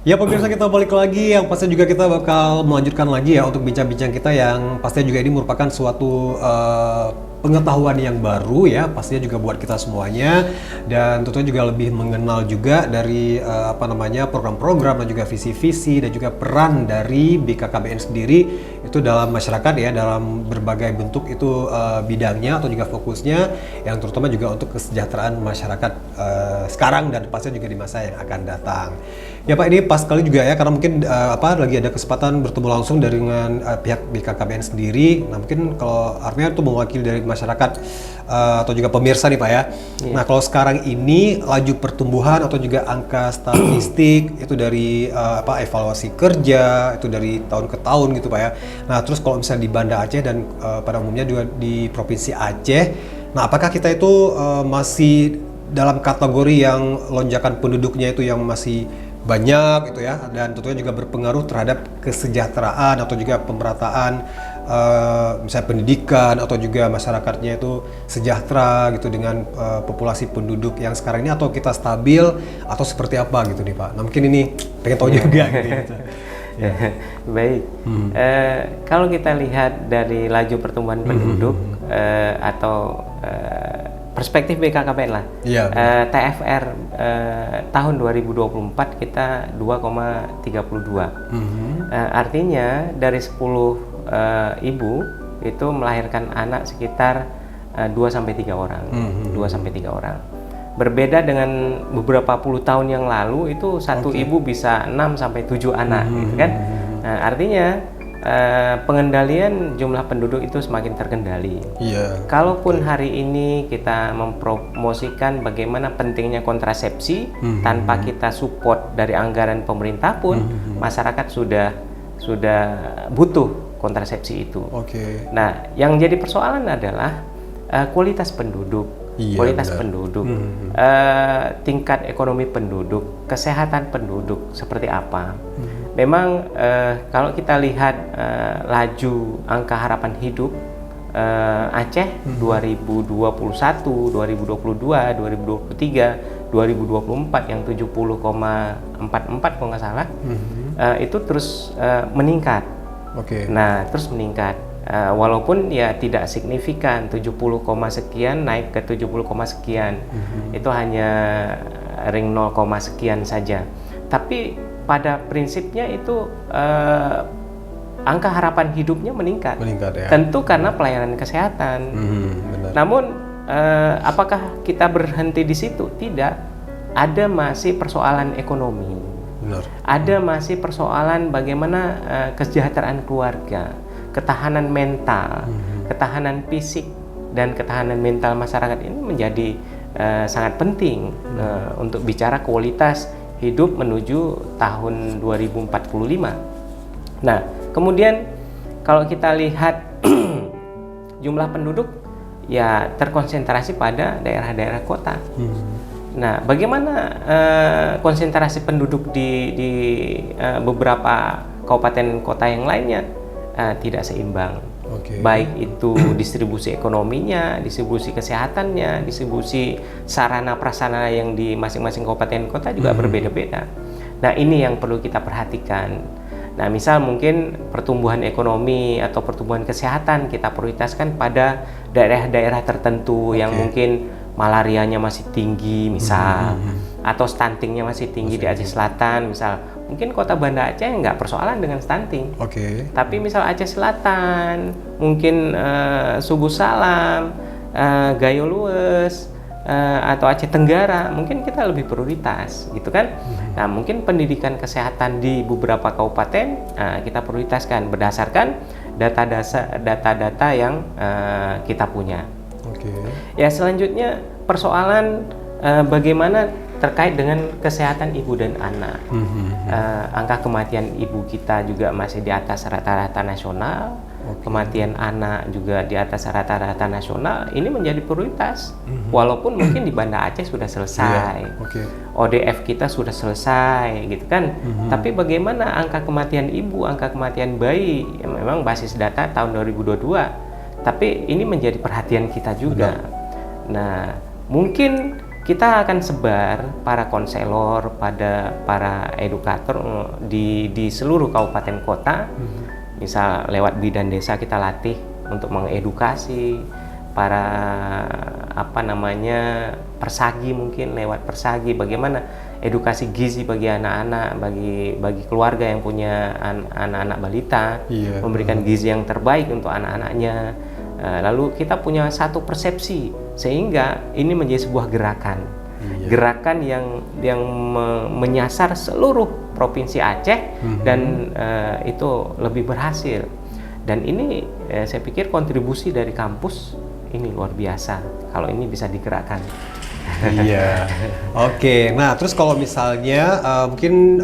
Ya pemirsa, kita balik lagi, yang pasti juga kita bakal melanjutkan lagi ya untuk bincang-bincang kita yang pastinya juga ini merupakan suatu pengetahuan yang baru ya, pastinya juga buat kita semuanya, dan tentunya juga lebih mengenal juga dari apa namanya program-program dan juga visi-visi dan juga peran dari BKKBN sendiri itu dalam masyarakat ya, dalam berbagai bentuk itu bidangnya atau juga fokusnya, yang terutama juga untuk kesejahteraan masyarakat sekarang dan pastinya juga di masa yang akan datang. Ya Pak, ini pas sekali juga ya, karena mungkin lagi ada kesempatan bertemu langsung dengan pihak BKKBN sendiri. Nah mungkin kalau artinya itu mewakili dari masyarakat atau juga pemirsa nih Pak ya. Iya. Nah kalau sekarang ini laju pertumbuhan atau juga angka statistik itu dari evaluasi kerja itu dari tahun ke tahun gitu Pak ya. Nah terus kalau misalnya di Banda Aceh dan pada umumnya juga di Provinsi Aceh, nah apakah kita itu masih dalam kategori yang lonjakan penduduknya itu yang masih banyak gitu ya, dan tentunya juga berpengaruh terhadap kesejahteraan atau juga pemerataan misalnya pendidikan atau juga masyarakatnya itu sejahtera gitu dengan populasi penduduk yang sekarang ini, atau kita stabil atau seperti apa gitu nih Pak. Nah mungkin ini pengen tahu juga gitu. Ya. Baik. Kalau kita lihat dari laju pertumbuhan penduduk atau perspektif BKKBN lah, TFR tahun 2024 kita 2,32. Artinya dari 10 ibu itu melahirkan anak sekitar 2-3 orang. 2-3 orang. Berbeda dengan beberapa puluh tahun yang lalu, itu satu ibu bisa 6-7 anak, gitu kan? Nah, artinya pengendalian jumlah penduduk itu semakin terkendali. Kalaupun hari ini kita mempromosikan bagaimana pentingnya kontrasepsi, tanpa kita support dari anggaran pemerintah pun, masyarakat sudah butuh kontrasepsi itu. Nah, yang jadi persoalan adalah kualitas penduduk. Tingkat ekonomi penduduk, kesehatan penduduk seperti apa. Memang kalau kita lihat laju angka harapan hidup Aceh 2021, 2022, 2023, 2024 yang 70,44 kalau nggak salah, itu terus meningkat. Nah, terus meningkat. Walaupun ya tidak signifikan 70, sekian naik ke 70, sekian, itu hanya ring 0, sekian saja. Tapi pada prinsipnya itu angka harapan hidupnya meningkat ya. Tentu karena pelayanan kesehatan. Namun apakah kita berhenti di situ? Tidak. Ada masih persoalan ekonomi. Ada masih persoalan bagaimana kesejahteraan keluarga, ketahanan mental, ketahanan fisik, dan ketahanan mental masyarakat ini menjadi sangat penting untuk bicara kualitas hidup menuju tahun 2045. Nah, kemudian kalau kita lihat jumlah penduduk ya terkonsentrasi pada daerah-daerah kota. Nah, bagaimana konsentrasi penduduk di beberapa kabupaten kota yang lainnya? Tidak seimbang. Baik itu distribusi ekonominya, distribusi kesehatannya, distribusi sarana prasarana yang di masing-masing kabupaten kota juga berbeda-beda. Nah, ini yang perlu kita perhatikan. Nah, misal mungkin pertumbuhan ekonomi atau pertumbuhan kesehatan kita prioritaskan pada daerah-daerah tertentu yang mungkin malarianya masih tinggi misal, atau stuntingnya masih tinggi di Aceh Selatan misal. Mungkin kota Banda Aceh nggak persoalan dengan stunting, tapi misal Aceh Selatan, mungkin Sugu Salam, Gayo Lues, atau Aceh Tenggara, mungkin kita lebih prioritas, gitu kan? Nah, mungkin pendidikan kesehatan di beberapa kabupaten kita prioritaskan berdasarkan data-data yang kita punya. Ya, selanjutnya persoalan bagaimana terkait dengan kesehatan ibu dan anak. Angka kematian ibu kita juga masih di atas rata-rata nasional. Kematian anak juga di atas rata-rata nasional. Ini menjadi prioritas. Walaupun mungkin di Banda Aceh sudah selesai, ODF kita sudah selesai, gitu kan. Tapi bagaimana angka kematian ibu, angka kematian bayi, ya memang basis data tahun 2022. Tapi ini menjadi perhatian kita juga. Nah, mungkin kita akan sebar para konselor, pada para edukator di seluruh kabupaten kota. Misal lewat bidan desa kita latih untuk mengedukasi para persagi, mungkin lewat persagi bagaimana edukasi gizi bagi anak-anak, bagi keluarga yang punya anak-anak balita, memberikan gizi yang terbaik untuk anak-anaknya. Lalu kita punya satu persepsi sehingga ini menjadi sebuah gerakan, gerakan yang menyasar seluruh provinsi Aceh dan itu lebih berhasil. Dan ini saya pikir kontribusi dari kampus ini luar biasa kalau ini bisa digerakkan. Iya. Oke. Nah, terus kalau misalnya mungkin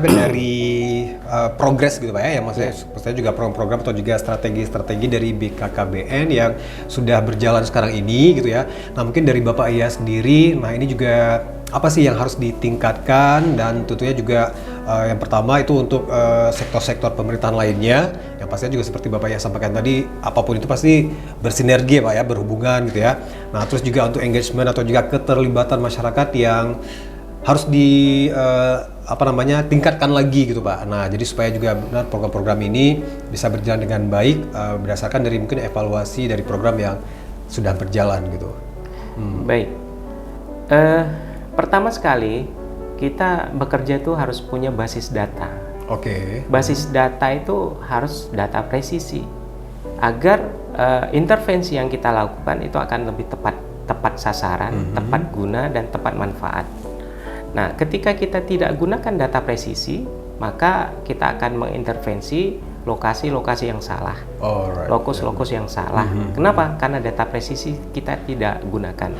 dari progres gitu Pak ya, yang maksudnya juga program-program atau juga strategi-strategi dari BKKBN yang sudah berjalan sekarang ini gitu ya. Nah, mungkin dari Bapak Iya sendiri, nah ini juga apa sih yang harus ditingkatkan, dan tentunya juga yang pertama itu untuk sektor-sektor pemerintahan lainnya yang pastinya juga seperti Bapak yang sampaikan tadi, apapun itu pasti bersinergi Pak ya, berhubungan gitu ya. Nah, terus juga untuk engagement atau juga keterlibatan masyarakat yang harus tingkatkan lagi gitu Pak. Nah, jadi supaya juga benar program-program ini bisa berjalan dengan baik berdasarkan dari mungkin evaluasi dari program yang sudah berjalan gitu. Baik. Pertama sekali, kita bekerja itu harus punya basis data. Oke. Basis data itu harus data presisi, agar intervensi yang kita lakukan itu akan lebih tepat sasaran, tepat guna, dan tepat manfaat. Nah, ketika kita tidak gunakan data presisi, maka kita akan mengintervensi lokasi-lokasi yang salah, lokus-lokus yang salah. Kenapa? Karena data presisi kita tidak gunakan.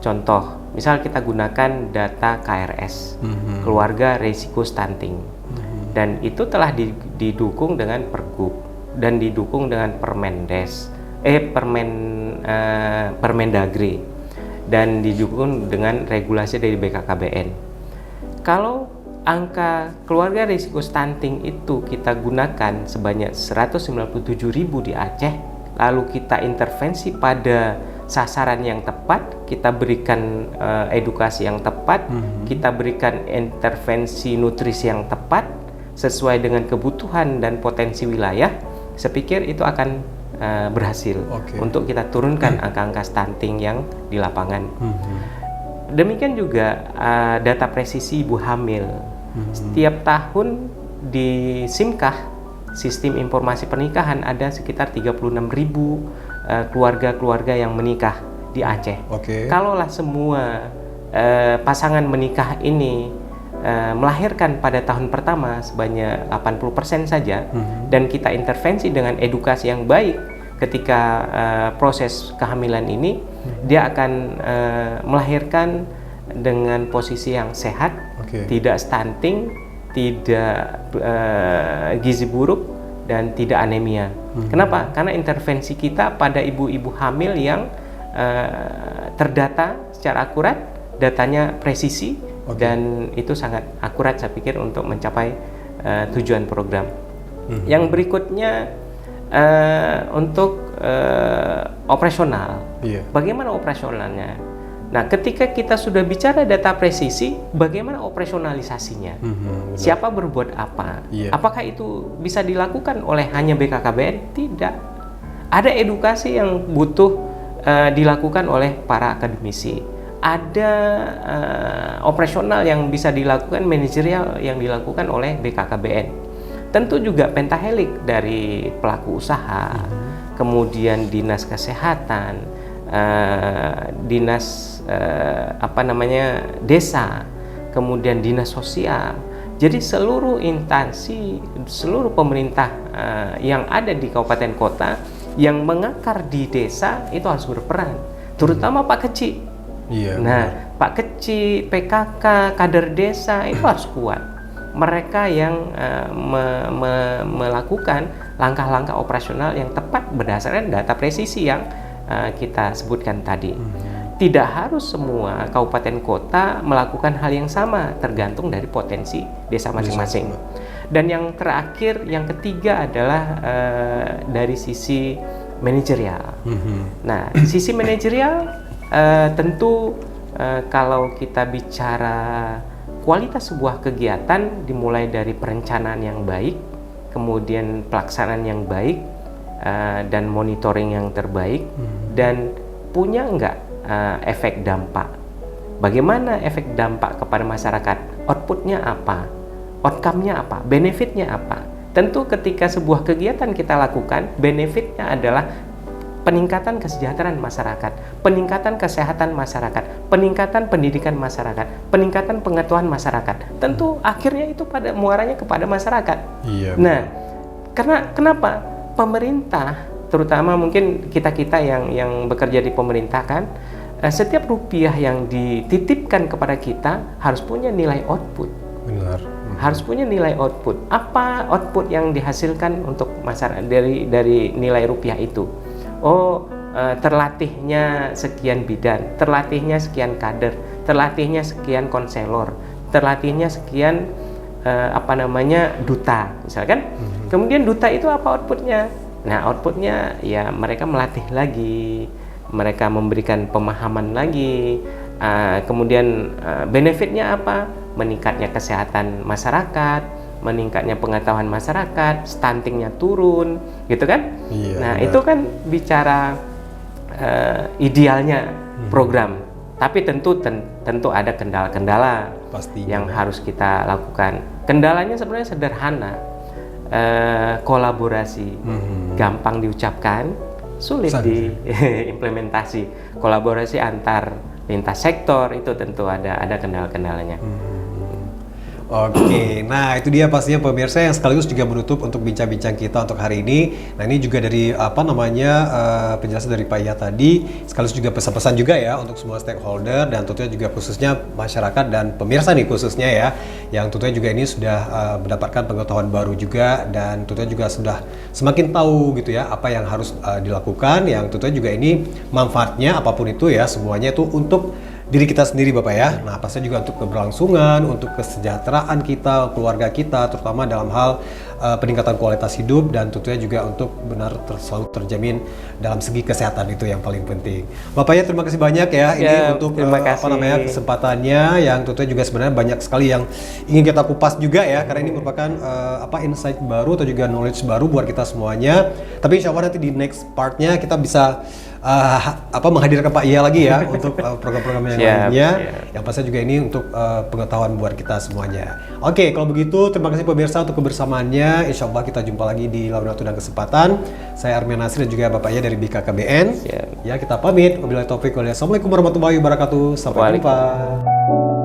Contoh, misal kita gunakan data KRS, keluarga risiko stunting, dan itu telah didukung dengan Pergub dan didukung dengan Permendagri, dan didukung dengan regulasi dari BKKBN. Kalau angka keluarga risiko stunting itu kita gunakan sebanyak 197.000 di Aceh, lalu kita intervensi pada sasaran yang tepat, kita berikan edukasi yang tepat, kita berikan intervensi nutrisi yang tepat sesuai dengan kebutuhan dan potensi wilayah, saya pikir itu akan berhasil untuk kita turunkan angka-angka stunting yang di lapangan. Demikian juga data presisi ibu hamil. Setiap tahun di SIMKAH, Sistem Informasi Pernikahan, ada sekitar 36.000 keluarga-keluarga yang menikah di Aceh. Kalaulah semua pasangan menikah ini melahirkan pada tahun pertama sebanyak 80% saja, dan kita intervensi dengan edukasi yang baik ketika proses kehamilan ini, dia akan melahirkan dengan posisi yang sehat, tidak stunting, tidak gizi buruk, dan tidak anemia. Kenapa? Karena intervensi kita pada ibu-ibu hamil yang terdata secara akurat, datanya presisi, dan itu sangat akurat saya pikir untuk mencapai tujuan program. Yang berikutnya untuk operasional. Bagaimana operasionalnya? Nah, ketika kita sudah bicara data presisi, bagaimana operasionalisasinya? Siapa berbuat apa? Apakah itu bisa dilakukan oleh hanya BKKBN? Tidak. Ada edukasi yang butuh dilakukan oleh para akademisi. Ada operasional yang bisa dilakukan, manajerial yang dilakukan oleh BKKBN. Tentu juga pentahelik dari pelaku usaha, kemudian dinas kesehatan, dinas desa, kemudian dinas sosial. Jadi seluruh instansi, seluruh pemerintah yang ada di kabupaten kota yang mengakar di desa itu harus berperan, terutama Pak Kecik. Nah, Pak Kecik, PKK, kader desa itu harus kuat. Mereka yang melakukan langkah-langkah operasional yang tepat berdasarkan data presisi yang kita sebutkan tadi. Tidak harus semua kabupaten kota melakukan hal yang sama, tergantung dari potensi desa masing-masing. Dan yang terakhir, yang ketiga adalah dari sisi manajerial. Nah, sisi manajerial tentu kalau kita bicara kualitas sebuah kegiatan dimulai dari perencanaan yang baik, kemudian pelaksanaan yang baik, dan monitoring yang terbaik, dan punya nggak efek dampak. Bagaimana efek dampak kepada masyarakat? Outputnya apa? Outcome-nya apa? Benefitnya apa? Tentu ketika sebuah kegiatan kita lakukan, benefitnya adalah peningkatan kesejahteraan masyarakat, peningkatan kesehatan masyarakat, peningkatan pendidikan masyarakat, peningkatan pengetahuan masyarakat. Tentu akhirnya itu pada muaranya kepada masyarakat. Iya. Nah, karena kenapa? Pemerintah, terutama mungkin kita-kita yang bekerja di pemerintah kan, setiap rupiah yang dititipkan kepada kita harus punya nilai output. Benar. Harus punya nilai output. Apa output yang dihasilkan untuk masyarakat dari nilai rupiah itu? Terlatihnya sekian bidan, terlatihnya sekian kader, terlatihnya sekian konselor, terlatihnya sekian duta, misalkan. Kemudian duta itu apa outputnya? Nah, outputnya ya mereka melatih lagi, mereka memberikan pemahaman lagi. Kemudian benefitnya apa? Meningkatnya kesehatan masyarakat, meningkatnya pengetahuan masyarakat, stuntingnya turun, gitu kan? Iya, nah, benar. itu kan bicara idealnya program. Tapi tentu ada kendala-kendala yang harus kita lakukan. Kendalanya sebenarnya sederhana, kolaborasi, gampang diucapkan, sulit diimplementasi. Kolaborasi antar lintas sektor itu tentu ada kendala-kendalanya. Oke, nah itu dia pastinya pemirsa yang sekaligus juga menutup untuk bincang-bincang kita untuk hari ini. Nah ini juga dari penjelasan dari Pak Yaya tadi, sekaligus juga pesan-pesan juga ya untuk semua stakeholder dan tentunya juga khususnya masyarakat dan pemirsa nih khususnya ya, yang tentunya juga ini sudah mendapatkan pengetahuan baru juga dan tentunya juga sudah semakin tahu gitu ya apa yang harus dilakukan, yang tentunya juga ini manfaatnya apapun itu ya semuanya itu untuk diri kita sendiri Bapak ya. Nah pastinya juga untuk keberlangsungan, untuk kesejahteraan kita, keluarga kita, terutama dalam hal peningkatan kualitas hidup dan tentunya juga untuk benar selalu terjamin dalam segi kesehatan itu yang paling penting. Bapak ya terima kasih banyak ya ini untuk kesempatannya yang tentunya juga sebenarnya banyak sekali yang ingin kita kupas juga ya karena ini merupakan insight baru atau juga knowledge baru buat kita semuanya. Tapi insya Allah nanti di next partnya kita bisa menghadirkan Pak Yaya lagi ya untuk program-program yang lainnya. Yang pasti juga ini untuk pengetahuan buat kita semuanya. Oke, kalau begitu terima kasih pemirsa untuk kebersamaannya. Insya Allah kita jumpa lagi di lain waktu dan kesempatan. Saya Armian Nasir dan juga Bapak Yaya dari BKKBN. Ya kita pamit. Wabillahi taufiq walhidayah. Assalamualaikum warahmatullahi wabarakatuh. Sampai jumpa.